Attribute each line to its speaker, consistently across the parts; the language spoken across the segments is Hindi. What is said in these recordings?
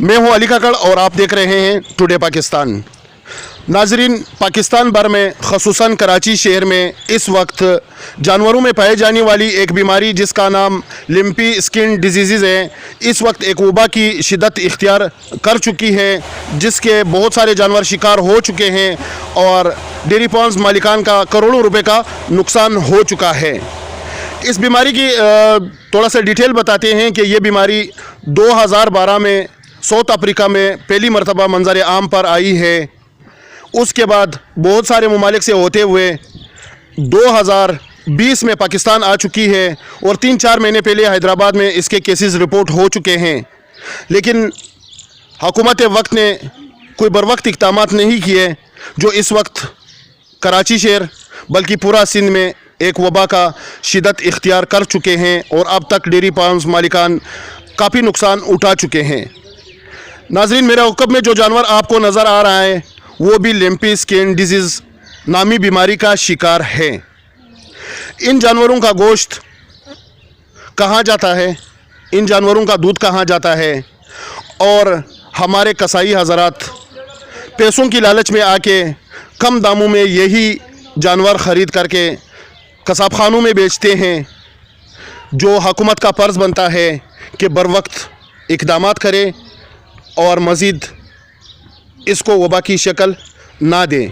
Speaker 1: मैं हूं अली काकड़ और आप देख रहे हैं टुडे पाकिस्तान। नाजरीन, पाकिस्तान भर में ख़ुसूसन कराची शहर में इस वक्त जानवरों में पाई जाने वाली एक बीमारी जिसका नाम लिम्पी स्किन डिजीज़ है, इस वक्त एक वबा की शिद्दत इख्तियार कर चुकी है, जिसके बहुत सारे जानवर शिकार हो चुके हैं और डेयरी फार्म्स मालिकान का करोड़ों रुपए का नुकसान हो चुका है। इस बीमारी की थोड़ा सा डिटेल बताते हैं कि ये बीमारी 2012 में साउथ अफ्रीका में पहली मरतबा मंजर आम पर आई है। उसके बाद बहुत सारे ममालिक से होते हुए 2020 में पाकिस्तान आ चुकी है और 3-4 महीने पहले हैदराबाद में इसके केसेस रिपोर्ट हो चुके हैं, लेकिन हुकूमत वक्त ने कोई बरवक्त इक़दाम नहीं किए, जो इस वक्त कराची शहर बल्कि पूरा सिंध में एक वबा का शिद्दत इख्तियार कर चुके हैं और अब तक डेयरी फार्म्स मालिकान काफ़ी नुकसान उठा चुके हैं। नाजरीन, मेरे हुक्म में जो जानवर आपको नज़र आ रहा है वो भी लिम्पी स्किन डिजीज़ नामी बीमारी का शिकार है। इन जानवरों का गोश्त कहाँ जाता है, इन जानवरों का दूध कहाँ जाता है, और हमारे कसाई हज़रात पैसों की लालच में आके कम दामों में यही जानवर ख़रीद करके कसाब खानों में बेचते हैं, जो हुकूमत का फ़र्ज़ बनता है कि बर वक्त इक़दामात करे और मज़ीद इसको वबा की शक्ल ना दें।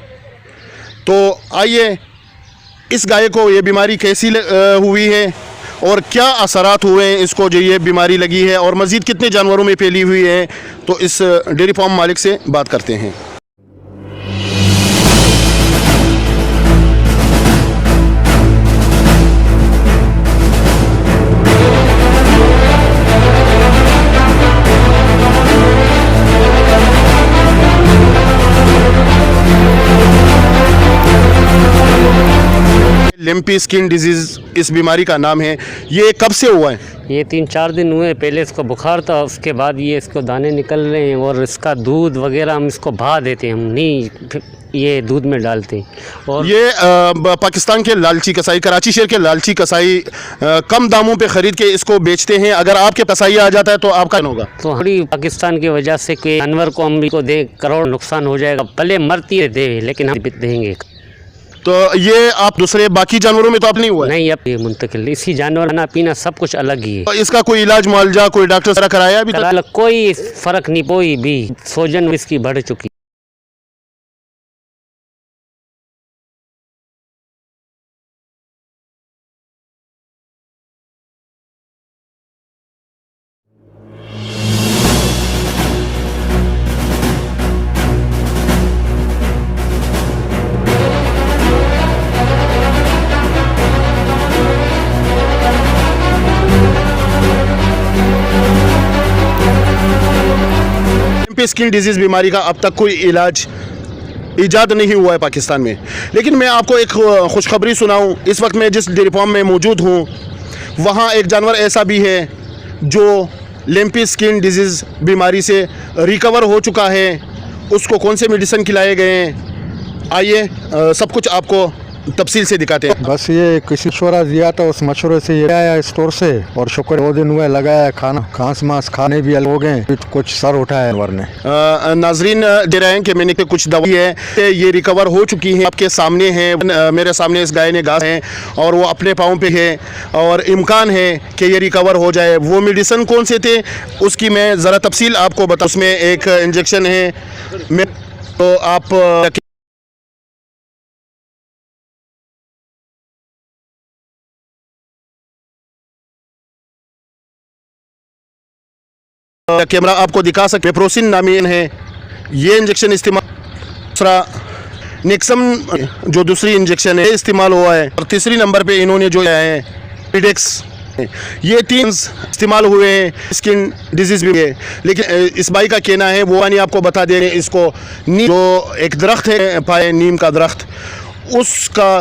Speaker 1: तो आइए इस गाय को ये बीमारी कैसी हुई है और क्या असरात हुए हैं इसको जो ये बीमारी लगी है, और मज़ीद कितने जानवरों में फैली हुई है, तो इस डेयरी फार्म मालिक से बात करते हैं। लिम्पी स्किन डिजीज़ इस बीमारी का नाम है। ये कब से हुआ है?
Speaker 2: ये 3-4 दिन हुए। पहले इसको बुखार था, उसके बाद ये इसको दाने निकल रहे हैं और इसका दूध वगैरह हम इसको बहा देते हैं, हम नहीं ये दूध में डालते हैं। और ये
Speaker 1: पाकिस्तान के लालची कसाई, कराची शहर के लालची कसाई कम दामों पे ख़रीद के इसको बेचते हैं। अगर आपके कसाई आ जाता है तो आपका होगा।
Speaker 2: तो हमारी पाकिस्तान की वजह से कोई जानवर को हम को दे करोड़ नुकसान हो जाएगा, भले मरती है दे, लेकिन हम देंगे।
Speaker 1: तो ये आप दूसरे बाकी जानवरों में तो आप नहीं हुआ?
Speaker 2: नहीं, अब ये मुंतकिल इसी जानवर खाना पीना सब कुछ अलग ही है।
Speaker 1: तो इसका कोई इलाज मुआवजा कोई डॉक्टर से कराया अभी तक?
Speaker 2: कोई फ़र्क नहीं, कोई भी सोजन इसकी बढ़ चुकी।
Speaker 1: स्किन डिजीज़ बीमारी का अब तक कोई इलाज ईजाद नहीं हुआ है पाकिस्तान में, लेकिन मैं आपको एक खुशखबरी सुनाऊं। इस वक्त मैं जिस डेयरी फार्म में मौजूद हूं वहां एक जानवर ऐसा भी है जो लिम्पी स्किन डिजीज़ बीमारी से रिकवर हो चुका है। उसको कौन से मेडिसिन खिलाए गए हैं, आइए सब कुछ आपको तफसील से दिखाते हैं।
Speaker 3: बस ये किसी मशवरा दिया था, उस मशवरे से ये आया स्टोर से, और शुक्र 2 दिन हुए लगाया, खाना घास मांस खाने भी अलग हो गए, कुछ सर उठाया वरने।
Speaker 1: नाजरीन दे रहे हैं कि मैंने कुछ दवाई है ये रिकवर हो चुकी है, आपके सामने है, मेरे सामने इस गाय ने घास है और वो अपने पाँव पे है और इम्कान है कि ये रिकवर हो जाए। वो मेडिसिन कौन से थे उसकी मैं ज़रा तफसील आपको बता। उसमें एक इंजेक्शन है, तो आप कैमरा आपको दिखा सकते। पेप्रोसिन नामी है ये इंजेक्शन इस्तेमाल, दूसरा नेक्सम जो दूसरी इंजेक्शन है इस्तेमाल हुआ है, और तीसरी नंबर पे इन्होंने जो है पिडेक्स, ये 3 इस्तेमाल हुए हैं। स्किन डिजीज़ भी है, लेकिन इस बाई का कहना है वो पानी आपको बता दे रहे हैं, इसको नीम जो एक दरख्त है पाए नीम का दरख्त, उसका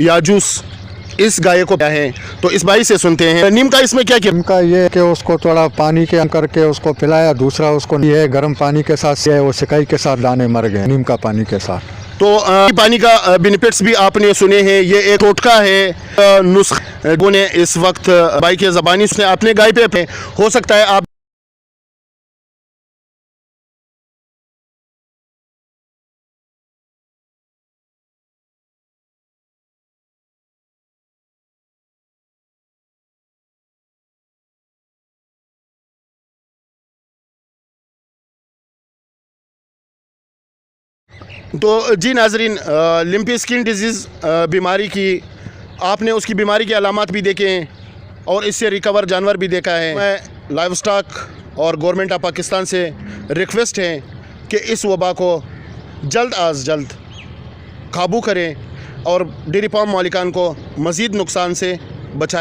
Speaker 1: याजूस इस गाय को क्या है, तो इस भाई से सुनते हैं। नीम का इसमें क्या किया?
Speaker 3: नीम का ये कि उसको थोड़ा पानी के करके उसको पिलाया, दूसरा उसको ये गर्म पानी के साथ से वो सिकाई के साथ दाने मर गए नीम का पानी के साथ।
Speaker 1: तो पानी का बेनिफिट्स भी आपने सुने हैं। ये एक टोटका है नुस्खा ने इस वक्त भाई के ज़बानी उसने अपने गाय पे हो सकता है आप तो जी नाजरीन, लिम्पी स्किन डिजीज़ बीमारी की आपने उसकी बीमारी के अलामात भी देखे हैं और इससे रिकवर जानवर भी देखा है। मैं लाइव स्टॉक और गवर्नमेंट ऑफ पाकिस्तान से रिक्वेस्ट है कि इस वबा को जल्द अज जल्द काबू करें और डेयरी फार्म मालिकान को मज़ीद नुकसान से बचाएं।